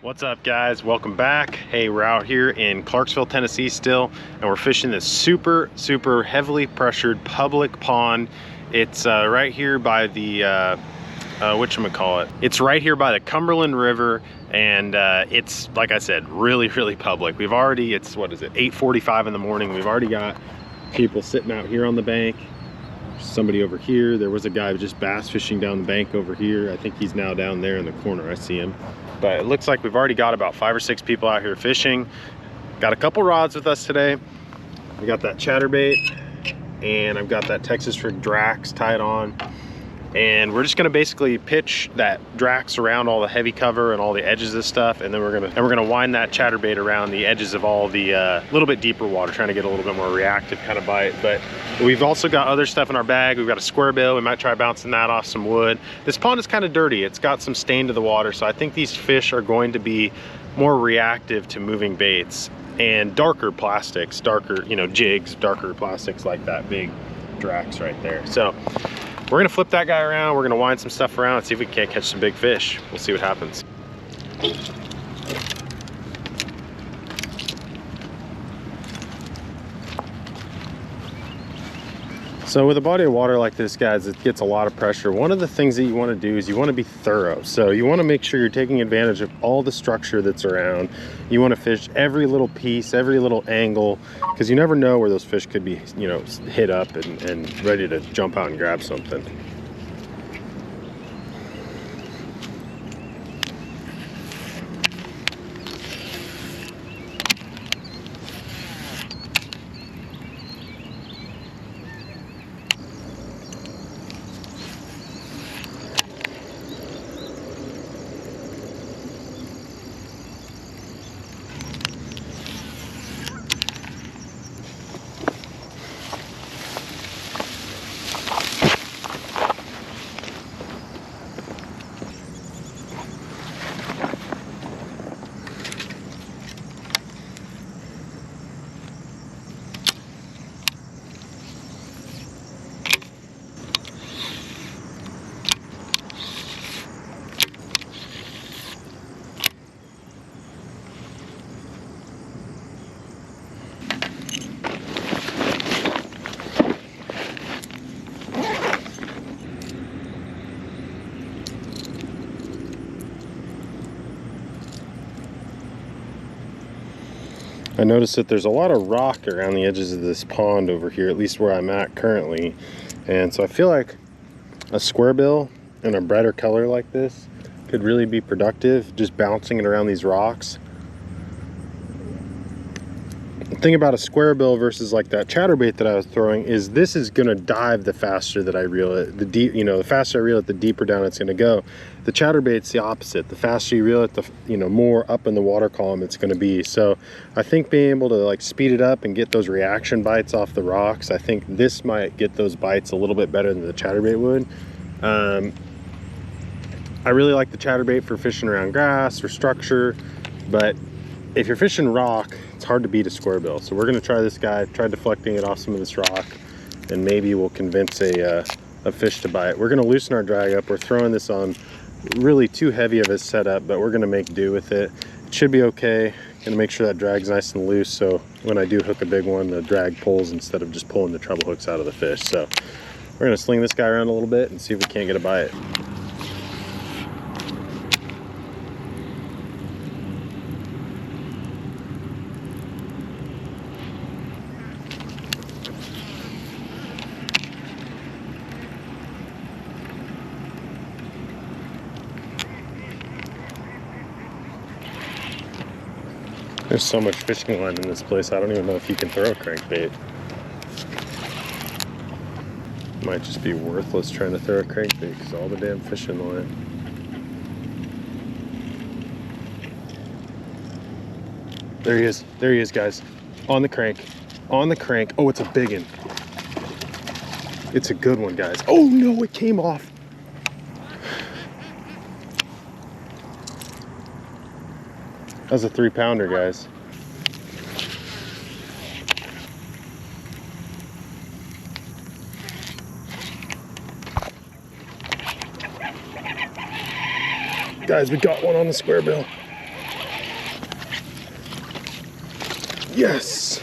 What's up, guys? Welcome back. Hey, we're out here in Clarksville, Tennessee still, and we're fishing this super heavily pressured public pond. It's right here by the whatchamacallit. It's right here by the Cumberland River, and it's, like I said, really public. We've already, it's, what is it, 8:45 in the morning. We've already got people sitting out here on the bank. Somebody over here. There was a guy just bass fishing down the bank over here. I think he's now down there in the corner. I see him. But it looks like we've already got about 5 or 6 people out here fishing. Got a couple rods with us today. We got that chatterbait, and I've got that Texas rig Drax tied on. And we're just gonna basically pitch that Drax around all the heavy cover and all the edges of stuff, and then we're gonna wind that chatterbait around the edges of all the little bit deeper water, trying to get a little bit more reactive kind of bite. But we've also got other stuff in our bag. We've got a square bill. We might try bouncing that off some wood. This pond is kind of dirty. It's got some stain to the water, so I think these fish are going to be more reactive to moving baits and darker plastics, darker, you know, jigs, darker plastics like that big Drax right there. So we're gonna flip that guy around. We're gonna wind some stuff around and see if we can't catch some big fish. We'll see what happens. So with a body of water like this, guys, it gets a lot of pressure. One of the things that you want to do is you want to be thorough. So you want to make sure you're taking advantage of all the structure that's around. You want to fish every little piece, every little angle, because you never know where those fish could be, you know, hit up and ready to jump out and grab something. I noticed that there's a lot of rock around the edges of this pond over here, at least where I'm at currently. And so I feel like a square bill in a brighter color like this could really be productive, just bouncing it around these rocks. The thing about a square bill versus like that chatterbait that I was throwing is this is gonna dive the faster that I reel it. The faster I reel it, the deeper down it's gonna go. The chatterbait's the opposite. The faster you reel it, the more up in the water column it's gonna be. So I think being able to like speed it up and get those reaction bites off the rocks, I think this might get those bites a little bit better than the chatterbait would. I really like the chatterbait for fishing around grass or structure, but if you're fishing rock, it's hard to beat a square bill. So we're gonna try this guy, try deflecting it off some of this rock, and maybe we'll convince a fish to bite. We're gonna loosen our drag up. We're throwing this on really too heavy of a setup, but we're gonna make do with it. It should be okay. Gonna make sure that drag's nice and loose, so when I do hook a big one, the drag pulls instead of just pulling the treble hooks out of the fish. So we're gonna sling this guy around a little bit and see if we can't get a bite. There's so much fishing line in this place, I don't even know if you can throw a crankbait. Might just be worthless trying to throw a crankbait because all the damn fishing line. There he is, guys. On the crank. On the crank. Oh, it's a big one. It's a good one, guys. Oh no, it came off. That was a 3-pounder, guys. Guys, we got one on the square bill. Yes.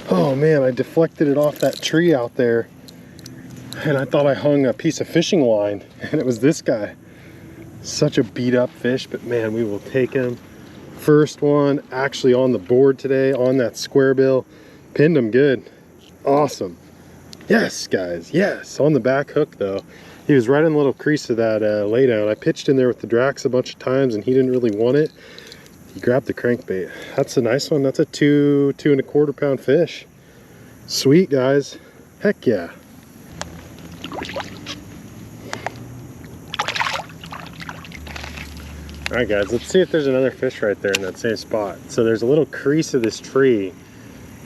Oh man, I deflected it off that tree out there. And I thought I hung a piece of fishing line, and it was this guy. Such a beat up fish, but man, we will take him. First one actually on the board today on that square bill. Pinned him good. Awesome. Yes, guys, yes. On the back hook though. He was right in the little crease of that laydown. I pitched in there with the Drax a bunch of times and he didn't really want it. He grabbed the crankbait. That's a nice one. That's a 2.25 pound fish. Sweet, guys. Heck yeah. All right, guys, let's see if there's another fish right there in that same spot. So there's a little crease of this tree.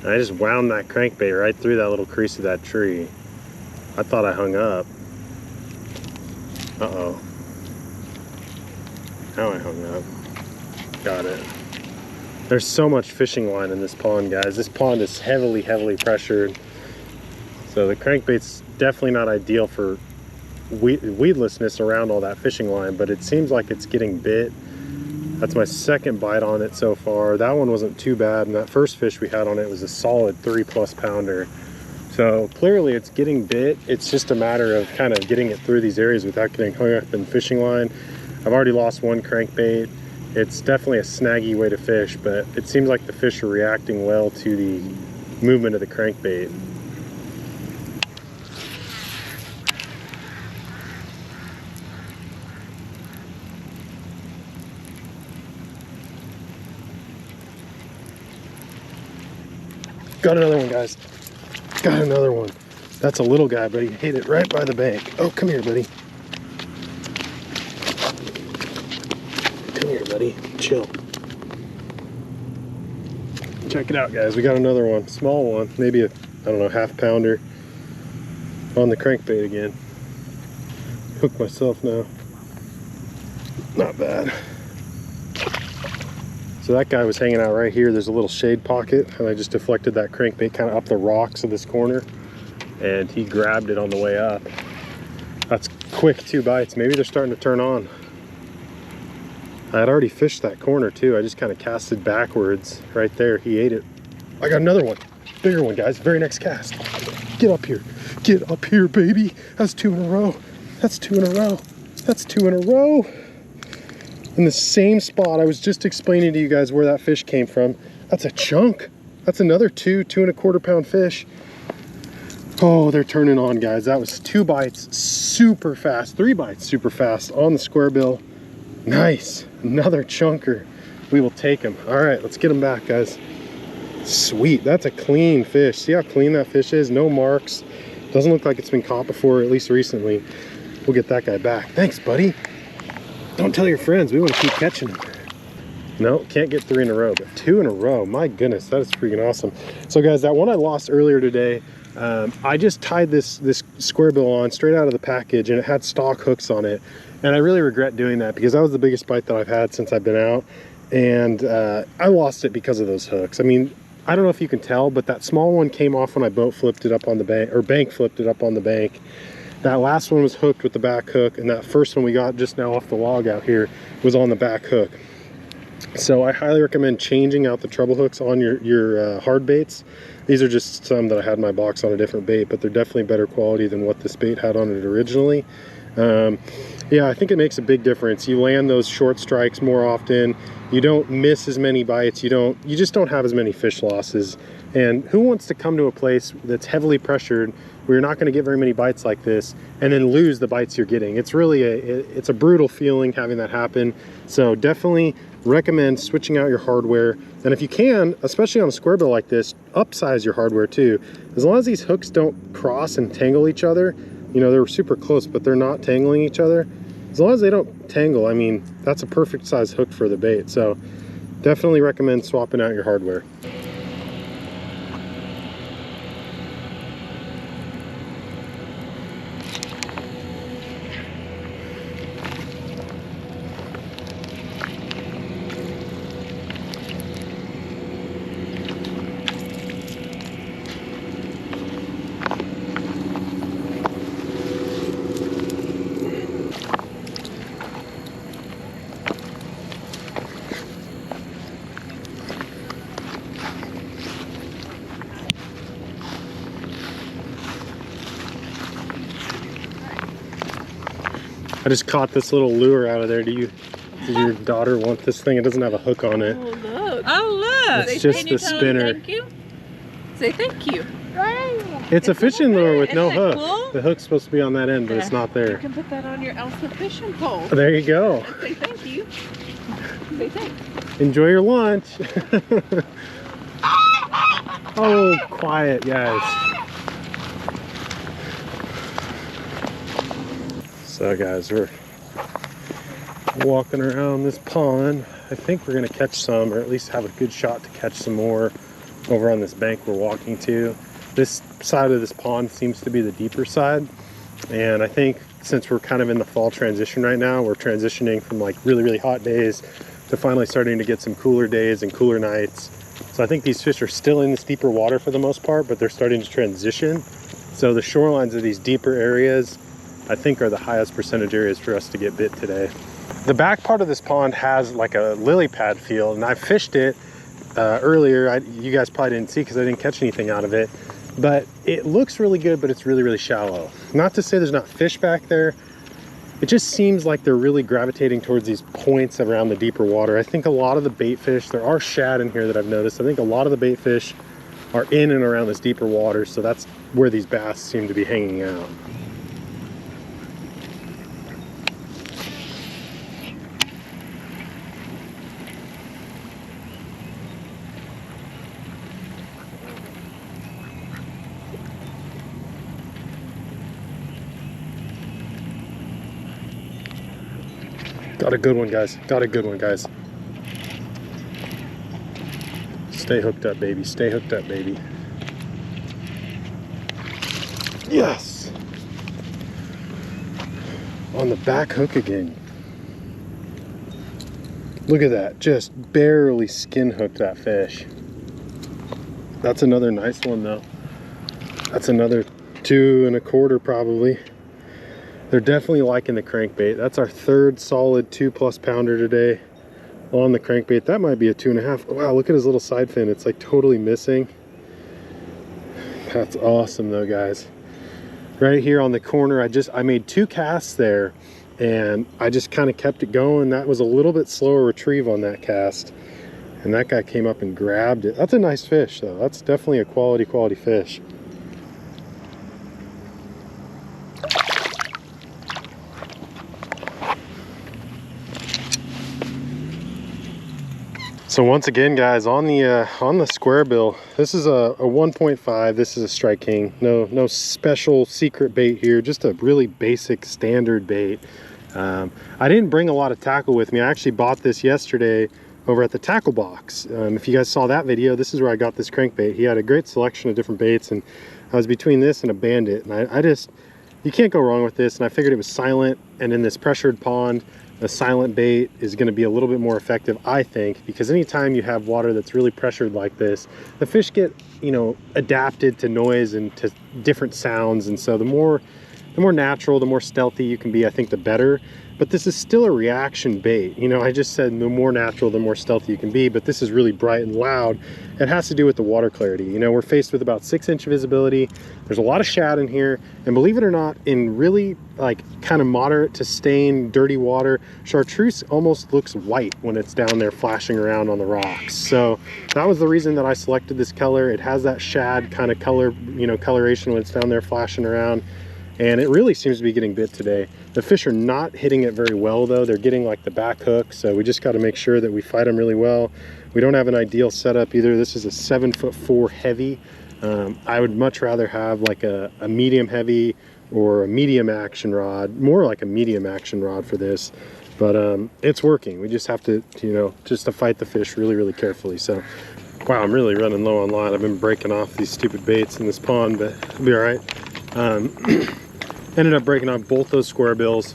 And I just wound that crankbait right through that little crease of that tree. I thought I hung up. Uh-oh. Now I hung up. Got it. There's so much fishing line in this pond, guys. This pond is heavily, heavily pressured. So the crankbait's definitely not ideal for weedlessness around all that fishing line, but it seems like it's getting bit. That's my second bite on it so far. That one wasn't too bad, and that first fish we had on it was a solid 3+ pounder. So clearly it's getting bit. It's just a matter of kind of getting it through these areas without getting hung up in fishing line. I've already lost one crankbait. It's definitely a snaggy way to fish, but it seems like the fish are reacting well to the movement of the crankbait. Got another one, guys. Got another one. That's a little guy, but he hit it right by the bank. Oh, come here, buddy. Come here, buddy. Chill. Check it out, guys. We got another one. Small one. Maybe a, I don't know, half pounder on the crankbait again. Hook myself now. Not bad. So that guy was hanging out right here. There's a little shade pocket, and I just deflected that crankbait kind of up the rocks of this corner, and he grabbed it on the way up. That's quick, 2 bites. Maybe they're starting to turn on. I had already fished that corner too. I just kind of casted backwards right there. He ate it. I got another one. Bigger one, guys. Very next cast. Get up here. Get up here, baby. That's 2 in a row. That's 2 in a row. That's 2 in a row. In the same spot. I was just explaining to you guys where that fish came from. That's a chunk. That's another 2.25 pound fish. Oh, they're turning on, guys. That was 2 bites super fast, 3 bites super fast on the square bill. Nice. Another chunker. We will take him. All right, let's get him back, guys. Sweet. That's a clean fish. See how clean that fish is? No marks. Doesn't look like it's been caught before, at least recently. We'll get that guy back. Thanks, buddy. Don't tell your friends. We want to keep catching them. No, can't get 3 in a row, but 2 in a row. My goodness, that is freaking awesome. So guys, that one I lost earlier today, I just tied this square bill on straight out of the package, and it had stock hooks on it. And I really regret doing that because that was the biggest bite that I've had since I've been out. And I lost it because of those hooks. I mean, I don't know if you can tell, but that small one came off when I boat flipped it up on the bank, or bank flipped it up on the bank. That last one was hooked with the back hook, and that first one we got just now off the log out here was on the back hook. So I highly recommend changing out the treble hooks on your hard baits. These are just some that I had in my box on a different bait, but they're definitely better quality than what this bait had on it originally. Yeah, I think it makes a big difference. You land those short strikes more often. You don't miss as many bites. You just don't have as many fish losses. And who wants to come to a place that's heavily pressured where you're not going to get very many bites like this and then lose the bites you're getting? It's really it's a brutal feeling having that happen. So definitely recommend switching out your hardware. And if you can, especially on a square bill like this, upsize your hardware too. As long as these hooks don't cross and tangle each other, you know, they're super close, but they're not tangling each other. As long as they don't tangle, I mean, that's a perfect size hook for the bait. So definitely recommend swapping out your hardware. just caught this little lure out of there. Did your daughter want this thing? It doesn't have a hook on it. Oh, look. Oh, look. It's just the spinner. Thank you. Say thank you. It's a fishing lure with no Isn't that hook. cool? The hook's supposed to be on that end, but it's not You there. can put that on your Elsa fishing pole. There you go. Say thank you. Say thanks. Enjoy your lunch. Oh, quiet, guys. So, guys, we're walking around this pond. I think we're gonna catch some, or at least have a good shot to catch some more over on this bank we're walking to. This side of this pond seems to be the deeper side, and I think since we're kind of in the fall transition right now, we're transitioning from like really, really hot days to finally starting to get some cooler days and cooler nights. So I think these fish are still in this deeper water for the most part, but they're starting to transition. So the shorelines of these deeper areas, I think, are the highest percentage areas for us to get bit today. The back part of this pond has like a lily pad field, and I fished it earlier. You guys probably didn't see because I didn't catch anything out of it, but it looks really good, but it's really, really shallow. Not to say there's not fish back there. It just seems like they're really gravitating towards these points around the deeper water. I think a lot of the bait fish, there are shad in here that I've noticed. I think a lot of the bait fish are in and around this deeper water, so that's where these bass seem to be hanging out. Got a good one, guys. Got a good one, guys. Stay hooked up, baby. Stay hooked up, baby. Yes! On the back hook again. Look at that. Just barely skin hooked that fish. That's another nice one, though. That's another 2 1/4 probably. They're definitely liking the crankbait. That's our third solid 2+ pounder today on the crankbait. That might be a 2 1/2. Wow, look at his little side fin. It's like totally missing. That's awesome though, guys. Right here on the corner, I made 2 casts there, and I just kind of kept it going. That was a little bit slower retrieve on that cast, and that guy came up and grabbed it. That's a nice fish though. That's definitely a quality fish. So once again, guys, on the square bill, this is a 1.5. This is a Strike King. No special secret bait here, just a really basic standard bait. I didn't bring a lot of tackle with me. I actually bought this yesterday over at the tackle box. If you guys saw that video, this is where I got this crankbait. He had a great selection of different baits, and I was between this and a Bandit, and you can't go wrong with this. And I figured it was silent, and in this pressured pond, a silent bait is going to be a little bit more effective, I think, because anytime you have water that's really pressured like this, the fish get, you know, adapted to noise and to different sounds. And so the more natural, the more stealthy you can be, I think the better. But this is still a reaction bait. You know, I just said the more natural, the more stealthy you can be, but this is really bright and loud. It has to do with the water clarity. You know, we're faced with about 6-inch visibility. There's a lot of shad in here, and believe it or not, in really like kind of moderate to stained dirty water, chartreuse almost looks white when it's down there flashing around on the rocks. So that was the reason that I selected this color. It has that shad kind of color, you know, coloration when it's down there flashing around. And it really seems to be getting bit today. The fish are not hitting it very well though. They're getting like the back hook, so we just got to make sure that we fight them really well. We don't have an ideal setup either. This is a 7'4" heavy. I would much rather have like a medium heavy or a medium action rod, more like a medium action rod for this. But it's working. We just have to, you know, just to fight the fish really, really carefully. So, wow, I'm really running low on line. I've been breaking off these stupid baits in this pond, but it'll be all right. Ended up breaking off both those square bills,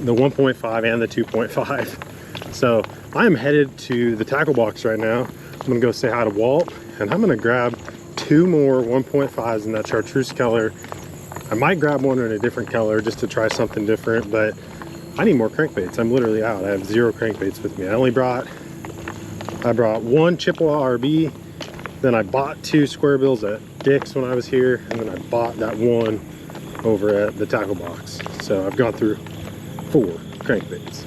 the 1.5 and the 2.5. So I'm headed to the tackle box right now. I'm gonna go say hi to Walt, and I'm gonna grab 2 more 1.5s in that chartreuse color. I might grab one in a different color just to try something different, but I need more crankbaits. I'm literally out. I have 0 crankbaits with me. I brought 1 Chippewa RB, then I bought 2 square bills at Dick's when I was here, and then I bought that one over at the tackle box. So I've gone through 4 crankbaits.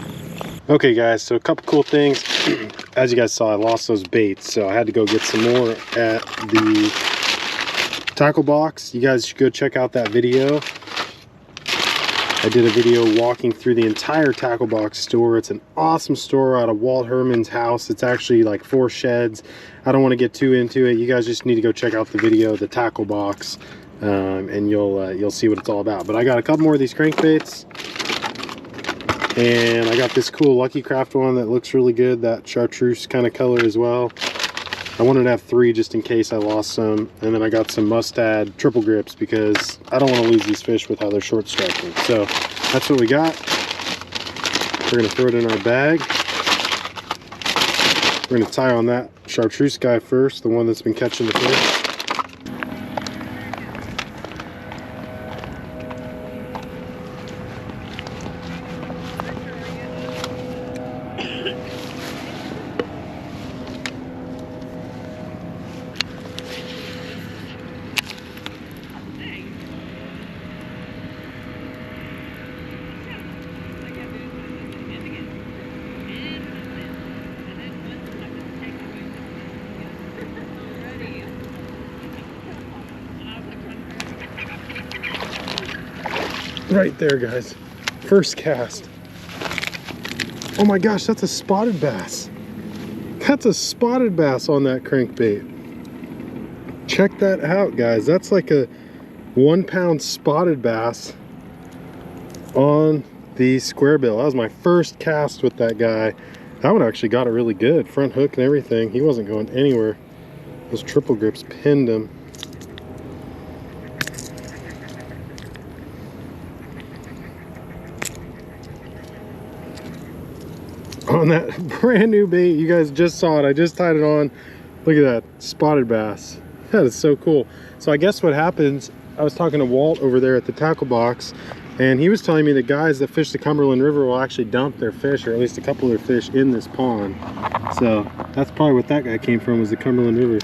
Okay guys, so a couple cool things. As you guys saw, I lost those baits, so I had to go get some more at the tackle box. You guys should go check out that video. I did a video walking through the entire tackle box store. It's an awesome store out of Walt Herman's house. It's actually like 4 sheds. I don't want to get too into it. You guys just need to go check out the video, the tackle box, and you'll see what it's all about. But I got a couple more of these crankbaits, and I got this cool Lucky Craft one that looks really good, that chartreuse kind of color as well. I wanted to have 3 just in case I lost some. And then I got some Mustad triple grips because I don't want to lose these fish with how they're short striking. So that's what we got. We're going to throw it in our bag. We're going to tie on that chartreuse guy first, the one that's been catching the fish. Right there, guys. First cast. Oh my gosh, that's a spotted bass. That's a spotted bass on that crankbait. Check that out, guys. That's like a 1 pound spotted bass on the square bill. That was my first cast with that guy. That one actually got it really good. Front hook and everything. He wasn't going anywhere. Those triple grips pinned him. On that brand new bait, you guys just saw it. I just tied it on. Look at that spotted bass. That is so cool. So I guess what happens, I was talking to Walt over there at the tackle box, and he was telling me the guys that fish the Cumberland River will actually dump their fish, or at least a couple of their fish, in this pond. So that's probably what that guy came from, was the Cumberland River.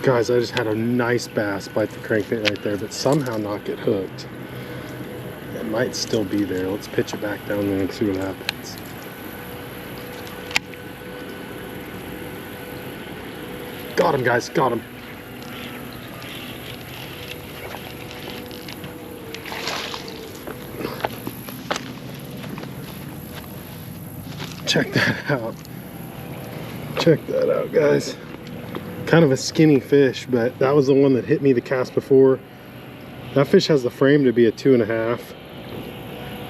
Guys, I just had a nice bass bite the crankbait right there, but somehow not get hooked. It might still be there. Let's pitch it back down there and see what happens. Got him, guys, got him. Check that out. Check that out, guys. Kind of a skinny fish, but that was the one that hit me the cast before. That fish has the frame to be a 2.5.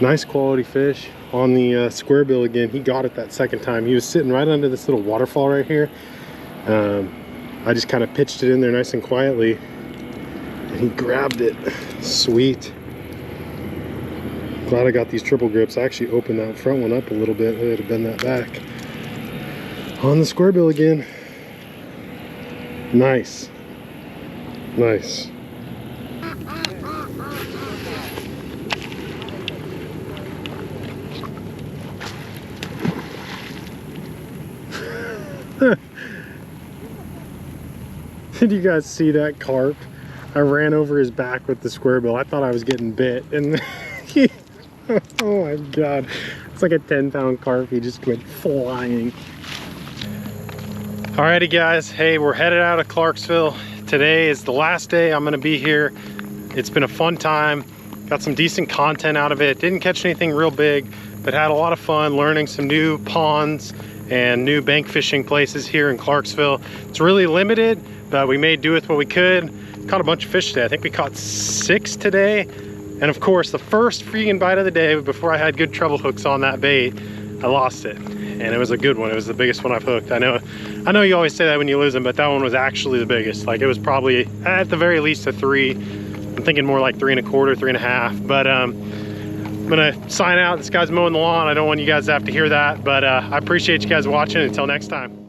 Nice quality fish on the square bill again. He got it that second time. He was sitting right under this little waterfall right here. I just kind of pitched it in there nice and quietly, and he grabbed it. Sweet. Glad I got these triple grips. I actually opened that front one up a little bit. I had to bend that back. On the square bill again. Nice. Nice. Did you guys see that carp? I ran over his back with the square bill. I thought I was getting bit, and he, oh my god, it's like a 10-pound carp. He just went flying. Alrighty guys, hey, we're headed out of Clarksville. Today is the last day I'm gonna be here. It's been a fun time. Got some decent content out of it. Didn't catch anything real big, but had a lot of fun learning some new ponds and new bank fishing places here in Clarksville. It's really limited, but we made do with what we could. Caught a bunch of fish today. I think we caught 6 today. And of course, the first freaking bite of the day, before I had good treble hooks on that bait, I lost it. And it was a good one. It was the biggest one I've hooked. I know you always say that when you lose them, but that one was actually the biggest. Like, it was probably at the very least a 3. I'm thinking more like 3 1/4, 3 1/2. But I'm gonna sign out. This guy's mowing the lawn. I don't want you guys to have to hear that, but I appreciate you guys watching. Until next time.